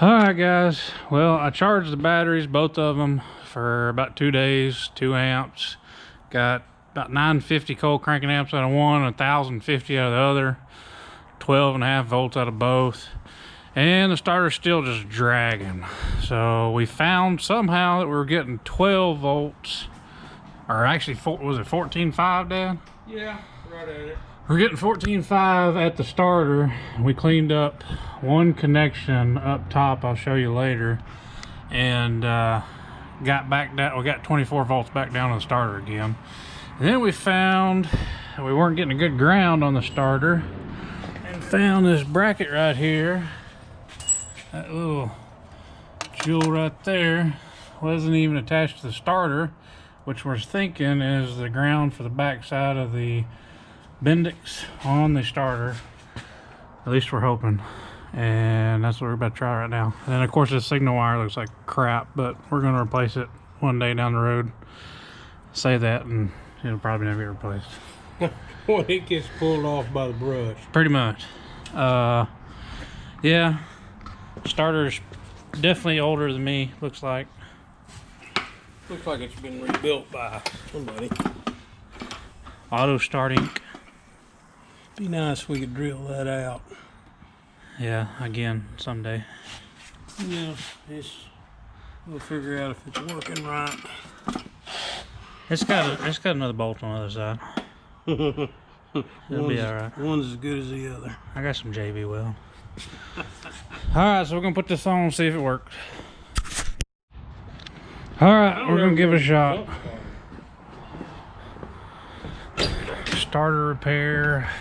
Alright guys, well I charged the batteries, both of them, for about 2 days, 2 amps. Got about 950 cold cranking amps out of one, 1050 out of the other, 12.5 volts out of both. And the starter's still just dragging. So we found somehow that we were getting 12 volts, or actually, was it 14.5, Dad? Yeah, right at it. We're getting 14.5 at the starter. We cleaned up one connection up top, I'll show you later, and got back down. We got 24 volts back down on the starter again. And then we found we weren't getting a good ground on the starter, and found this bracket right here. That little jewel right there wasn't even attached to the starter, which we're thinking is the ground for the back side of the Bendix on the starter. At least we're hoping, and that's what we're about to try right now. And then of course this signal wire looks like crap, but we're going to replace it one day down the road. Say that and it'll probably never get replaced. When it gets pulled off by the brush. Pretty much. Yeah, starter's definitely older than me, looks like. Looks like it's been rebuilt by somebody. Auto starting. Be nice if we could drill that out. Yeah, again, someday. Yeah, we'll figure out if it's working right. It's got another bolt on the other side. It'll be alright. One's as good as the other. I got some JB weld. Alright, so we're gonna put this on and see if it works. Alright, we're gonna give it a shot. Starter repair.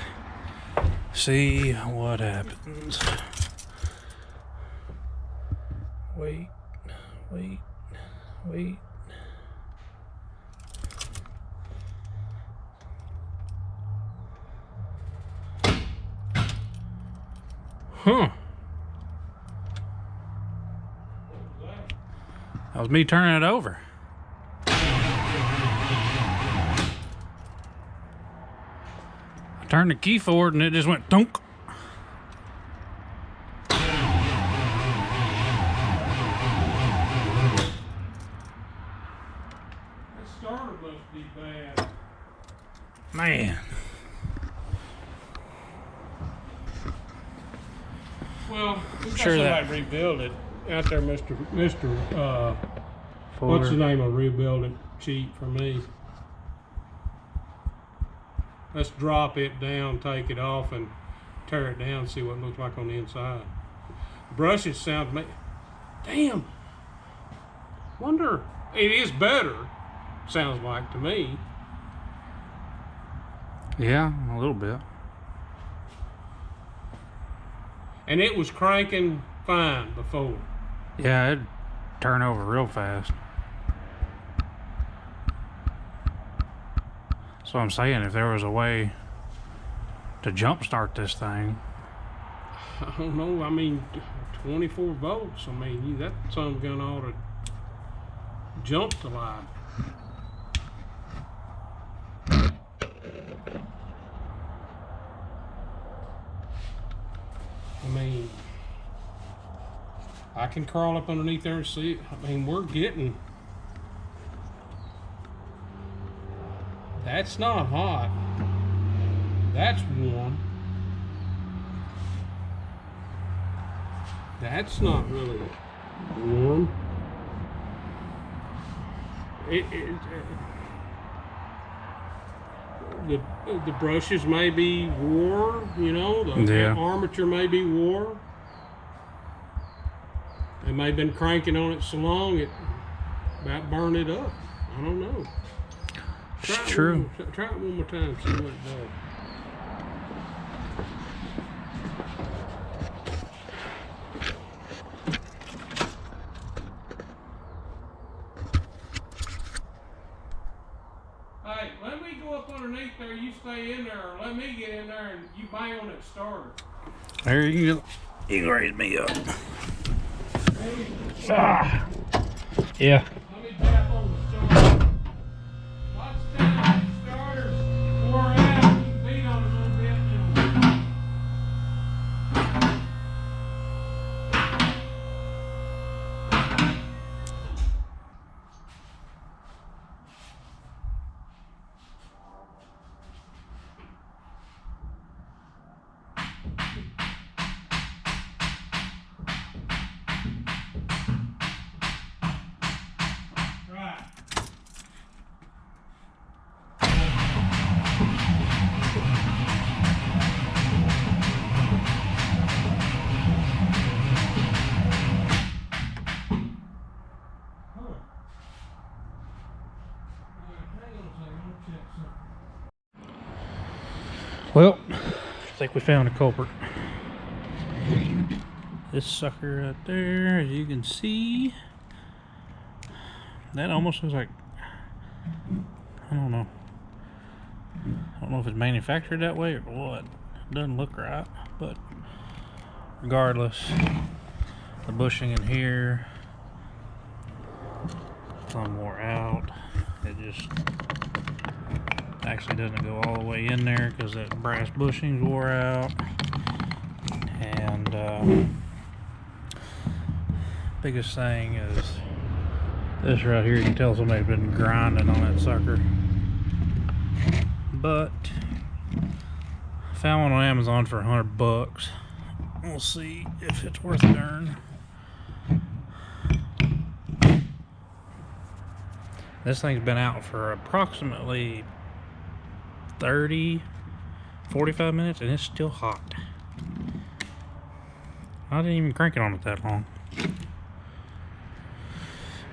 See what happens. Wait. Huh. That was me turning it over. I turned the key forward and it just went thunk. That starter must be bad. Man. Well, I'm sure that rebuild it out there, Mr. What's the name of rebuild it cheap for me? Let's drop it down, take it off, and tear it down, see what it looks like on the inside. Brushes sound, damn. Wonder, it is better, sounds like to me. Yeah, a little bit. And it was cranking fine before. Yeah, it'd turn over real fast. That's what I'm saying. If there was a way to jumpstart this thing. I don't know. I mean, 24 volts. I mean, that son gun ought to jump to life. I mean, I can crawl up underneath there and see it. I mean, we're getting. That's not hot. That's warm. That's not really warm. The brushes may be wore, you know, the armature may be wore. They may have been cranking on it so long it about burned it up. I don't know. It's true. Try it one more time, see what it does. Hey, let me go up underneath there, you stay in there, or let me get in there and you bang on that starter. There you can raise me up. Ah. Yeah. Let me tap on the starter. Watch that starter's wore out. You can beat on it a little bit. Well, I think we found a culprit. This sucker right there, as you can see, that almost looks like, I don't know. I don't know if it's manufactured that way or what. It doesn't look right, but regardless, the bushing in here, some wore out. It just actually doesn't go all the way in there because that brass bushings wore out. And biggest thing is this right here. You can tell somebody's been grinding on that sucker. But found one on Amazon for $100. We'll see if it's worth a darn. This thing's been out for approximately 45 minutes and it's still hot. I didn't even crank it on it that long.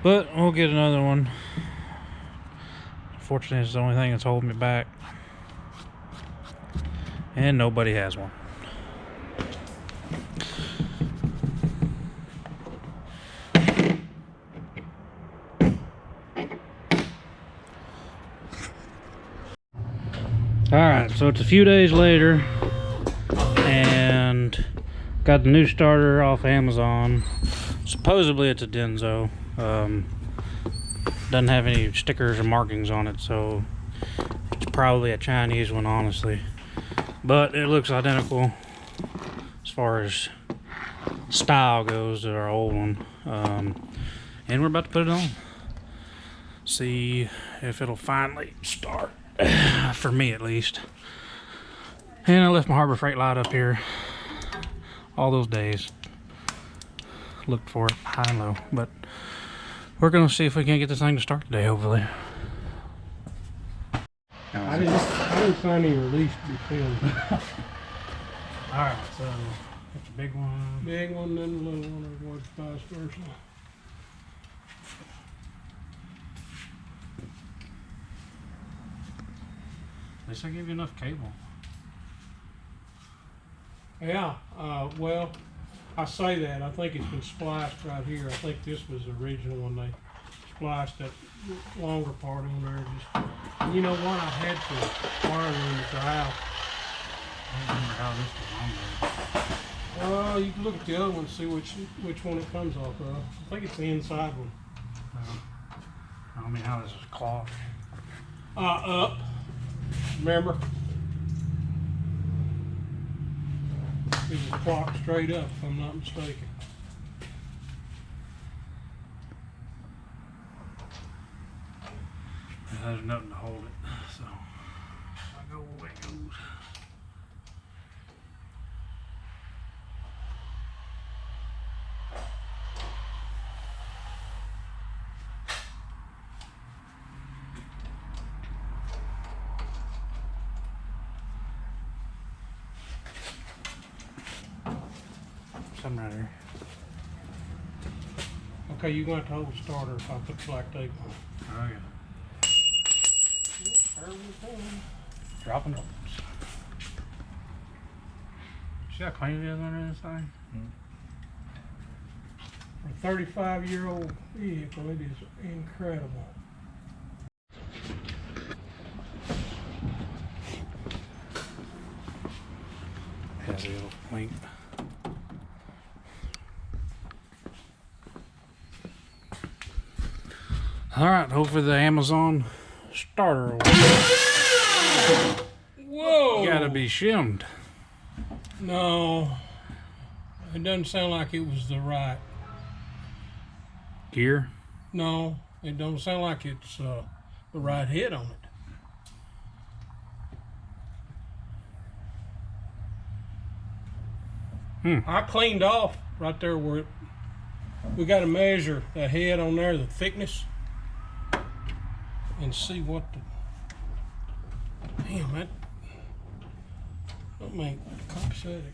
But we'll get another one. Unfortunately, it's the only thing that's holding me back. And nobody has one. Alright, so it's a few days later and got the new starter off Amazon. Supposedly it's a Denso. Doesn't have any stickers or markings on it, so it's probably a Chinese one, honestly. But it looks identical as far as style goes to our old one. And we're about to put it on. See if it'll finally start. For me at least. And I left my Harbor Freight light up here all those days. Looked for it high and low, but we're gonna see if we can get this thing to start today, hopefully. I didn't find any release to be filmed. Alright, so that's a big one. Big one, then a little one, or was vice versa. At least I gave you enough cable. Yeah, well, I say that. I think it's been spliced right here. I think this was the original one. They spliced that longer part on there. Just, and you know what? I had to wire them at the house. I don't remember how this was on there. You can look at the other one and see which one it comes off of. I think it's the inside one. I don't mean how this is clogged. Up. Remember? It was clocked straight up, if I'm not mistaken. There's nothing to hold it, so I go where it goes. Something right here. Okay, you're going to have to hold the starter if I put black tape on. Oh yeah. Dropping bolts. See how clean it is under this thing? For a 35-year-old vehicle, it is incredible. Has a little link. Alright, hopefully the Amazon starter will Whoa! gotta be shimmed. No, it doesn't sound like it was the right. Gear? No, it don't sound like it's the right hit on it. I cleaned off right there where we got to measure the head on there, the thickness, and see what the damn that make copacetic.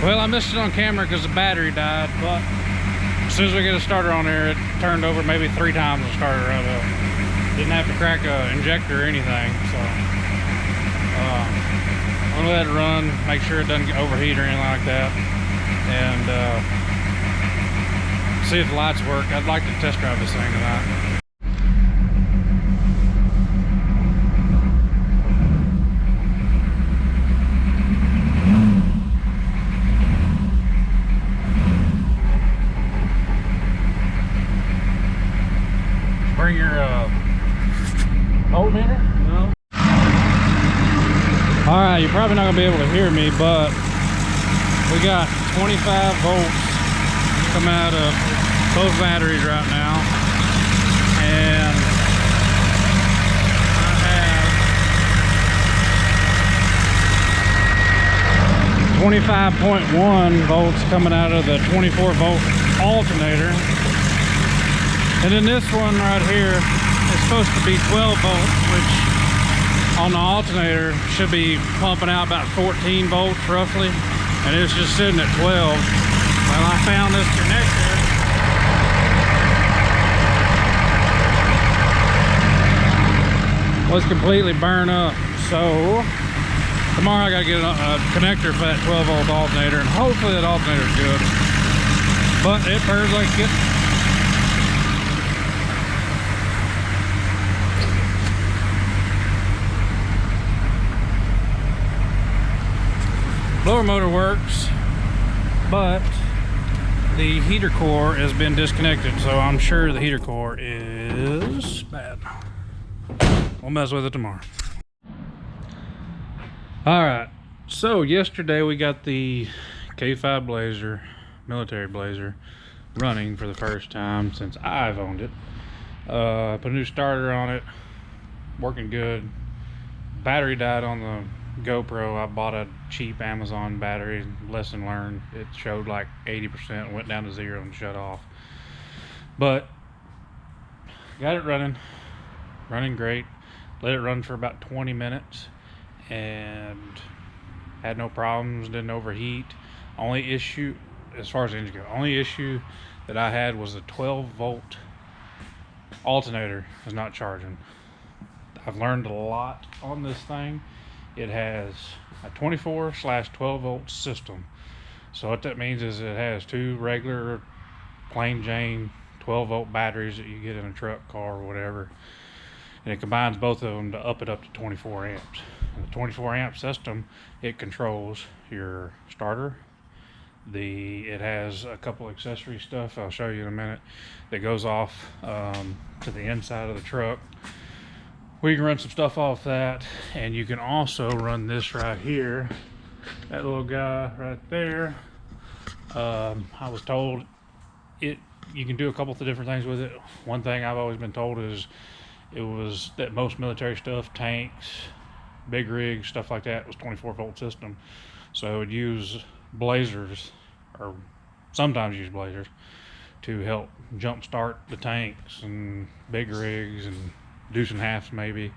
Well, I missed it on camera because the battery died, but as soon as we get a starter on there, it turned over maybe 3 times and started right up. Didn't have to crack a injector or anything, so I'm gonna let it run, make sure it doesn't get overheat or anything like that, and see if the lights work. I'd like to test drive this thing tonight. Bring your voltmeter? No. Alright, you're probably not going to be able to hear me, but we got 25 volts coming out of both batteries right now. And I have 25.1 volts coming out of the 24 volt alternator. And then this one right here is supposed to be 12 volts, which on the alternator should be pumping out about 14 volts roughly, and it's just sitting at 12. Well, I found this connector. Was completely burned up, so tomorrow I gotta get a connector for that 12 volt alternator, and hopefully that alternator is good. But it burns like it. Blower motor works, but the heater core has been disconnected, so I'm sure the heater core is bad. We'll mess with it tomorrow. Alright, so yesterday we got the K5 Blazer, military Blazer, running for the first time since I've owned it. Put a new starter on it, working good. Battery died on the GoPro. I bought a cheap Amazon battery. Lesson learned. It showed like 80%, went down to 0 and shut off. But got it running great. Let it run for about 20 minutes and had no problems, didn't overheat. Only issue, as far as engine goes, only issue that I had was the 12 volt alternator is not charging. I've learned a lot on this thing. It has a 24/12 volt system. So what that means is it has 2 regular plain Jane 12 volt batteries that you get in a truck, car, or whatever. And it combines both of them to up it up to 24 amps. And the 24 amp system, it controls your starter. It has a couple accessory stuff I'll show you in a minute that goes off to the inside of the truck. We can run some stuff off that, and you can also run this right here, that little guy right there. I was told you can do a couple of different things with it. One thing I've always been told is that most military stuff, tanks, big rigs, stuff like that, was 24 volt system. So it would use blazers, or sometimes use blazers, to help jump start the tanks and big rigs and deuce and halves maybe.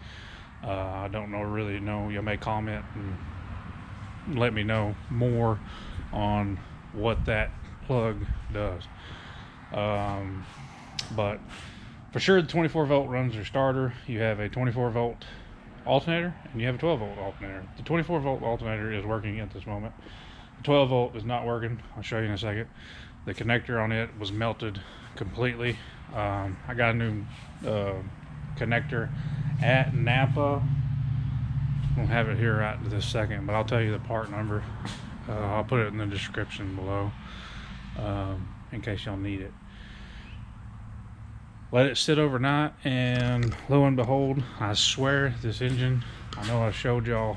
I don't really know. You may comment and let me know more on what that plug does. But for sure the 24 volt runs your starter. You have a 24 volt alternator and you have a 12 volt alternator. The 24 volt alternator is working at this moment. The 12 volt is not working. I'll show you in a second. The connector on it was melted completely. I got a new connector at Napa. I don't have it here right this second, but I'll tell you the part number. I'll put it in the description below in case y'all need it. Let it sit overnight, and lo and behold, I swear this engine, I know I showed y'all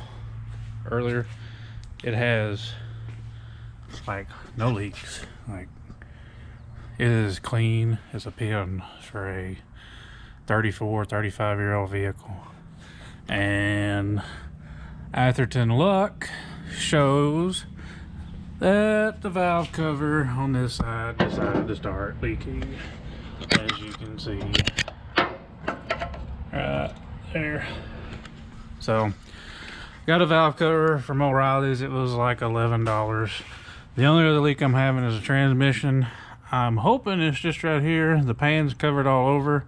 earlier, it has like no leaks. Like, it is clean as a pin for a 35-year-old vehicle. And Atherton Luck shows that the valve cover on this side decided to start leaking, as you can see right there. So got a valve cover from O'Reilly's. It was like $11. The only other leak I'm having is a transmission. I'm hoping it's just right here. The pan's covered all over.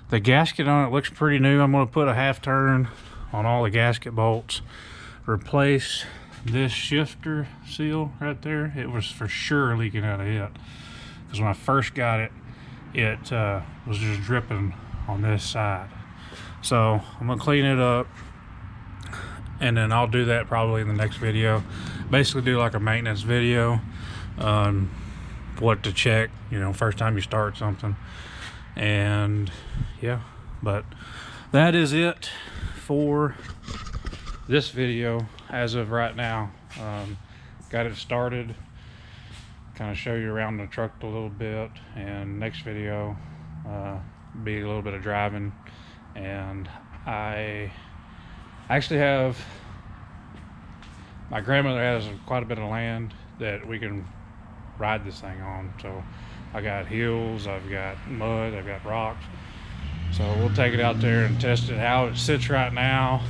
The gasket on it looks pretty new. I'm going to put a half turn on all the gasket bolts. Replace this shifter seal right there. It was for sure leaking out of it, because when I first got it, it was just dripping on this side. So I'm gonna clean it up, and then I'll do that probably in the next video. Basically do like a maintenance video on what to check, you know, first time you start something. And yeah, but that is it for this video as of right now. Got it started, kind of show you around the truck a little bit, and next video be a little bit of driving. And I actually have, my grandmother has quite a bit of land that we can ride this thing on. So I got hills, I've got mud, I've got rocks, so we'll take it out there and test it. How it sits right now,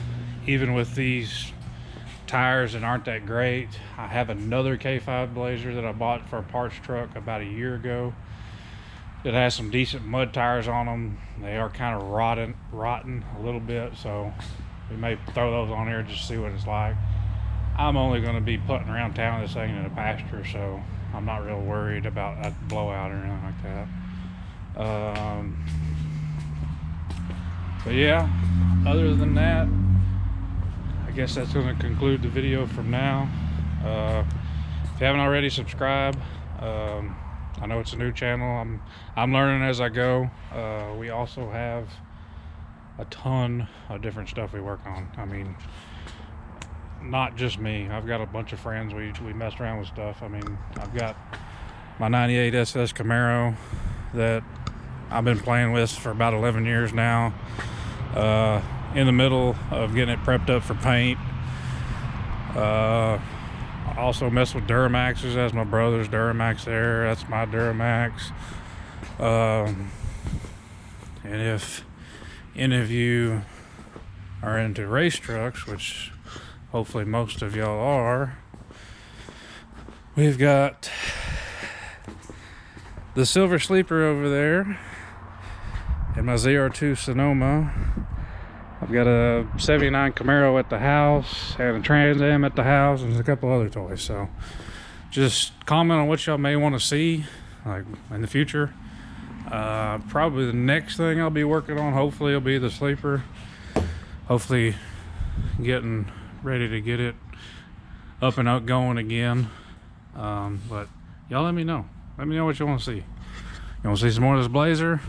even with these tires that aren't that great. I have another K5 Blazer that I bought for a parts truck about a year ago. It has some decent mud tires on them. They are kind of rotten a little bit, so we may throw those on here just to see what it's like. I'm only going to be putting around town this thing in a pasture, so I'm not real worried about a blowout or anything like that. But yeah, other than that, I guess that's going to conclude the video from now. If you haven't already, subscribe. I know it's a new channel. I'm learning as I go. We also have a ton of different stuff we work on. I mean, not just me. I've got a bunch of friends. We mess around with stuff. I mean, I've got my 98 SS Camaro that I've been playing with for about 11 years now. In the middle of getting it prepped up for paint. I also mess with Duramaxes. That's my brother's Duramax there. That's my Duramax. And if any of you are into race trucks, which hopefully most of y'all are, we've got the Silver Sleeper over there and my ZR2 Sonoma. I've got a 79 Camaro at the house and a Trans Am at the house and a couple other toys. So just comment on what y'all may want to see like in the future. Probably the next thing I'll be working on, hopefully, will be the Sleeper. Hopefully getting ready to get it up and out going again. But y'all let me know. Let me know what you want to see. You want to see some more of this Blazer?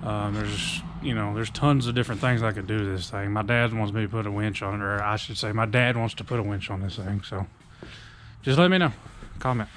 There's tons of different things I could do to this thing. My dad wants me to put a winch on it, or I should say my dad wants to put a winch on this thing. So just let me know. Comment.